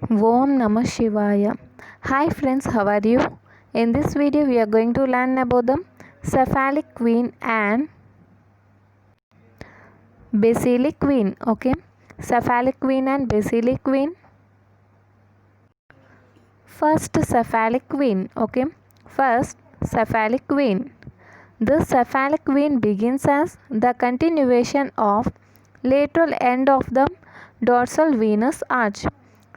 Om Namah Shivaya. Hi friends, how are you? In this video we are going to learn about the cephalic vein and basilic vein. Okay, cephalic vein and basilic vein. First cephalic vein. Okay, first cephalic vein. The cephalic vein begins as the continuation of lateral end of the dorsal venous arch.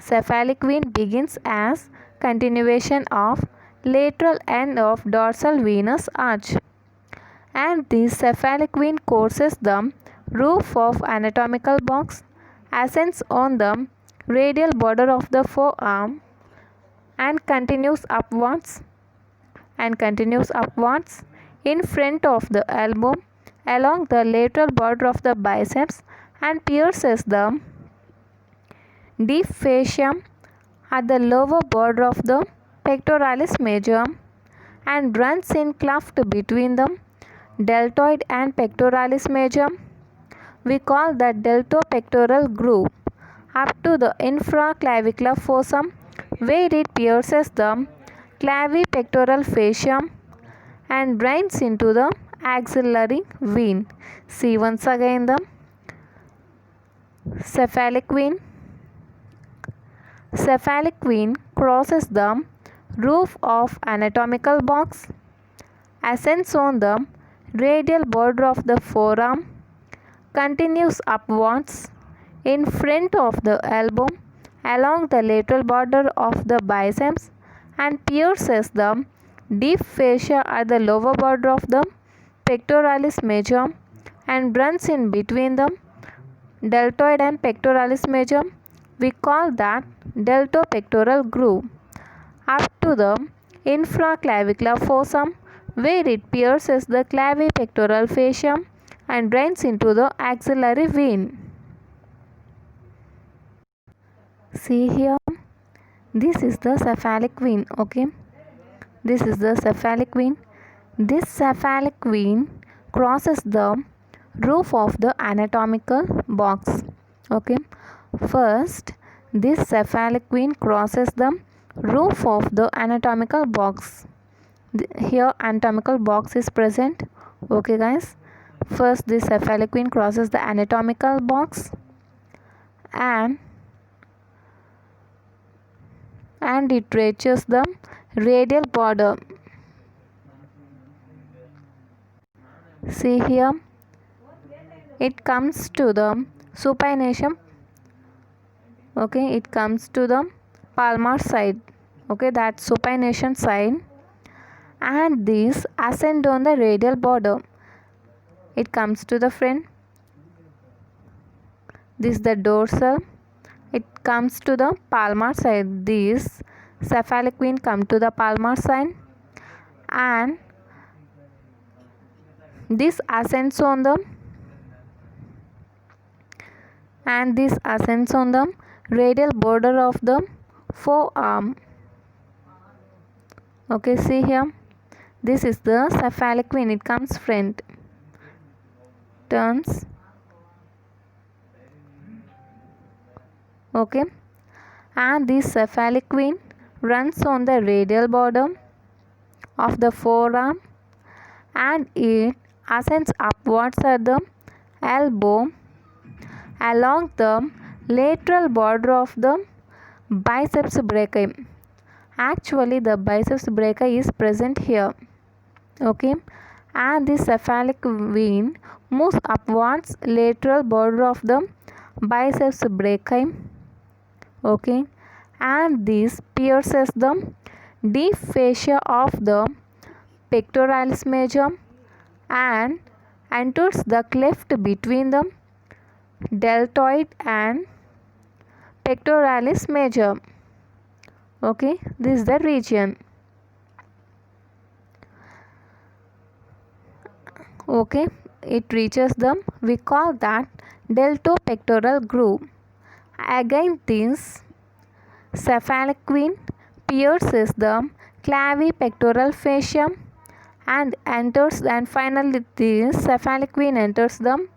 Cephalic vein begins as continuation of lateral end of dorsal venous arch, and this cephalic vein courses the roof of anatomical box, ascends on the radial border of the forearm and continues upwards in front of the elbow along the lateral border of the biceps and pierces the deep fascia at the lower border of the pectoralis major and runs in cleft between the deltoid and pectoralis major. We call the deltopectoral groove up to the infraclavicular fossa where it pierces the clavipectoral fascia and drains into the axillary vein. See once again the cephalic vein. Cephalic vein crosses the roof of anatomical box, ascends on the radial border of the forearm, continues upwards in front of the elbow along the lateral border of the biceps and pierces the deep fascia at the lower border of the pectoralis major and runs in between the deltoid and pectoralis major. We call that deltopectoral groove up to the infraclavicular fossa where it pierces the clavipectoral fascia and drains into the axillary vein. See here, this is the cephalic vein. Okay, this is the cephalic vein. This cephalic vein crosses the roof of the anatomical box. Okay, first this cephalic vein crosses the roof of the anatomical box. Here anatomical box is present. Okay guys, first this cephalic vein crosses the anatomical box and it reaches the radial border. See here, it comes to the supination. Okay, it comes to the palmar side. Okay, that supination side, and this ascend on the radial border. It comes to the front. This is the dorsal. It comes to the palmar side. This cephalic vein come to the palmar side and this ascends on the radial border of the forearm. Okay, see here, this is the cephalic vein. It comes front, turns. Okay, and this cephalic vein runs on the radial border of the forearm and it ascends upwards at the elbow along the lateral border of the biceps brachii. Actually the biceps brachii is present here. Okay, and this cephalic vein moves upwards lateral border of the biceps brachii. Okay, and this pierces the deep fascia of the pectoralis major and enters the cleft between the deltoid and pectoralis major. Okay, this is the region. Okay, it reaches them. We call that deltopectoral groove. Again, this cephalic vein pierces the clavipectoral fascia and finally this cephalic vein enters the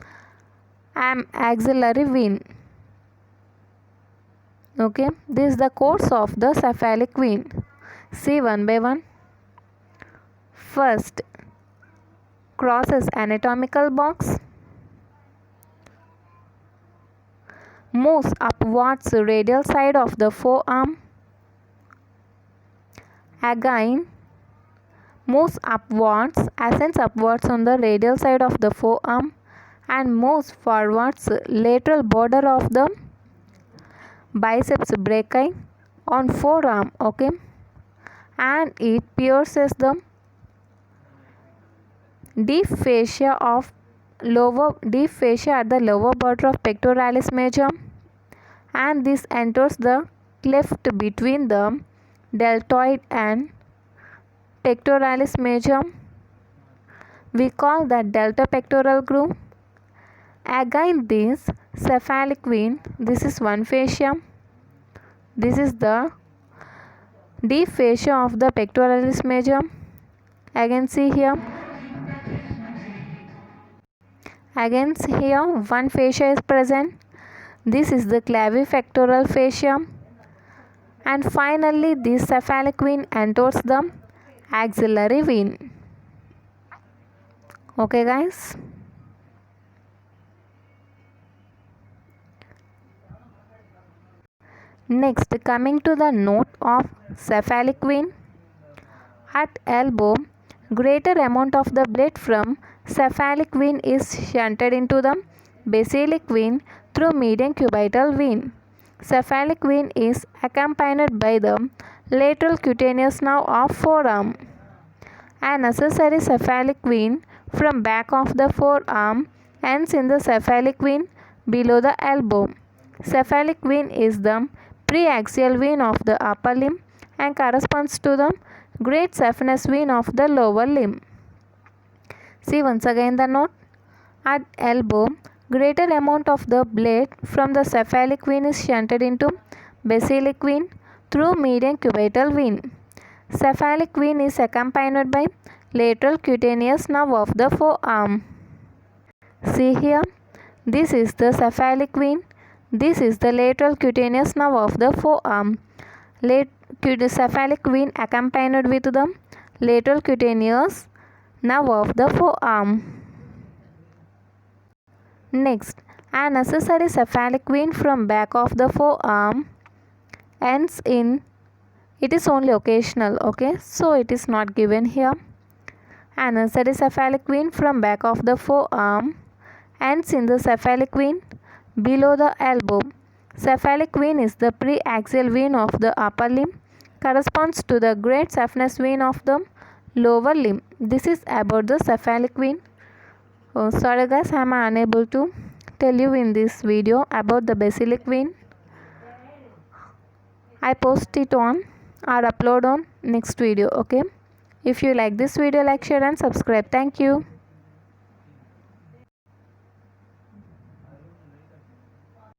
axillary vein. Okay, this is the course of the cephalic vein. See one by one. First, crosses anatomical box, moves upwards radial side of the forearm, again moves upwards, ascends upwards on the radial side of the forearm and moves forwards lateral border of the biceps brachii on forearm. Okay, and it pierces the deep fascia at the lower border of pectoralis major, and this enters the cleft between the deltoid and pectoralis major. We call that delta pectoral groove. Again, this cephalic vein, this is one fascia, this is the deep fascia of the pectoralis major. Again, see here, one fascia is present. This is the clavipectoral fascia. And finally, this cephalic vein enters the axillary vein. Okay, guys. Next, coming to the note of cephalic vein. At elbow, greater amount of the blood from cephalic vein is shunted into the basilic vein through median cubital vein. Cephalic vein is accompanied by the lateral cutaneous nerve of forearm. An accessory cephalic vein from back of the forearm ends in the cephalic vein below the elbow. Cephalic vein is the preaxial vein of the upper limb and corresponds to the great saphenous vein of the lower limb. See once again the note. At elbow, greater amount of the blood from the cephalic vein is shunted into basilic vein through median cubital vein. Cephalic vein is accompanied by lateral cutaneous nerve of the forearm. See here, this is the cephalic vein. This is the lateral cutaneous nerve of the forearm. Cephalic vein accompanied with the lateral cutaneous nerve of the forearm. Next, an accessory cephalic vein from back of the forearm ends in, it is only occasional, okay, so it is not given here. An accessory cephalic vein from back of the forearm ends in the cephalic vein below the elbow. Cephalic vein is the preaxial vein of the upper limb, corresponds to the great saphenous vein of the lower limb. This is about the cephalic vein. Oh, sorry guys, I am unable to tell you in this video about the basilic vein. I post it on or upload on next video. Okay, if you like this video, like, share and subscribe. Thank you.